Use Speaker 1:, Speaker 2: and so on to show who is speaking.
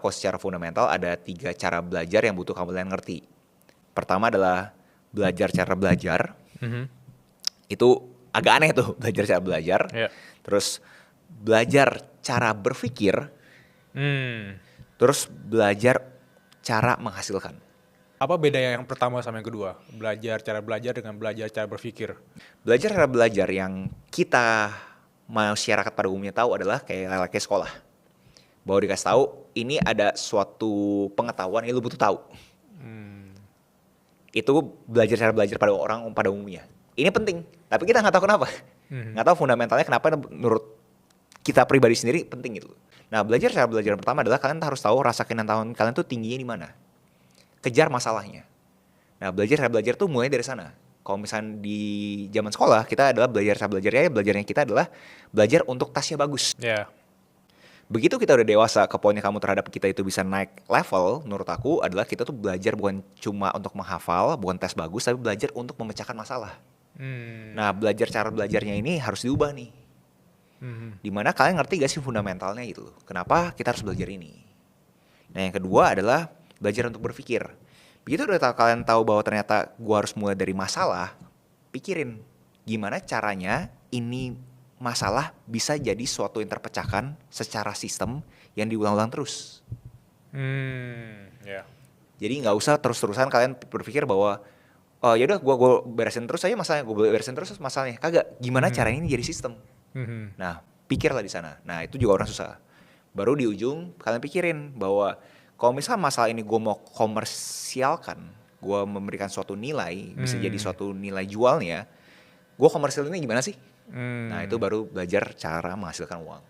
Speaker 1: Kalau secara fundamental ada 3 cara belajar yang butuh kalian ngerti. Pertama adalah belajar cara belajar. Itu agak aneh tuh, belajar cara belajar.
Speaker 2: Yeah.
Speaker 1: Terus belajar cara berpikir. Terus belajar cara menghasilkan.
Speaker 2: Apa bedanya yang pertama sama yang kedua? Belajar cara belajar dengan belajar cara berpikir.
Speaker 1: Belajar cara belajar yang kita masyarakat pada umumnya tahu adalah kayak sekolah. Bahwa dikasih tahu ini ada suatu pengetahuan yang lu butuh tahu. Itu belajar cara belajar pada orang pada umumnya. Ini penting, tapi kita nggak tahu kenapa. Nggak tahu fundamentalnya kenapa menurut kita pribadi sendiri penting gitu. Nah, belajar cara belajar yang pertama adalah kalian harus tahu rasa kinentahuan kalian tuh tingginya di mana. Kejar masalahnya. Nah, belajar cara belajar tuh mulai dari sana. Kalau misalnya di zaman sekolah, kita adalah belajarnya kita adalah belajar untuk tasnya bagus.
Speaker 2: Yeah.
Speaker 1: Begitu kita udah dewasa, ke poinnya kamu terhadap kita itu bisa naik level, menurut aku adalah kita tuh belajar bukan cuma untuk menghafal, bukan tes bagus, tapi belajar untuk memecahkan masalah. Nah, belajar cara belajarnya ini harus diubah nih. Dimana kalian ngerti gak sih fundamentalnya gitu loh. Kenapa kita harus belajar ini? Nah, yang kedua adalah belajar untuk berpikir. Begitu udah kalian tahu bahwa ternyata gua harus mulai dari masalah, pikirin gimana caranya ini masalah bisa jadi suatu yang terpecahkan secara sistem yang diulang-ulang terus.
Speaker 2: Yeah.
Speaker 1: Jadi nggak usah terus-terusan kalian berpikir bahwa oh yaudah gue beresin terus aja masalahnya, gue beresin terus masalahnya. Kagak, gimana caranya ini jadi sistem. Nah, pikirlah di sana. Nah, itu juga orang susah. Baru di ujung kalian pikirin bahwa kalau misalnya masalah ini gue mau komersialkan, gue memberikan suatu nilai, bisa jadi suatu nilai jualnya, gue komersial ini gimana sih? Nah, itu baru belajar cara menghasilkan uang.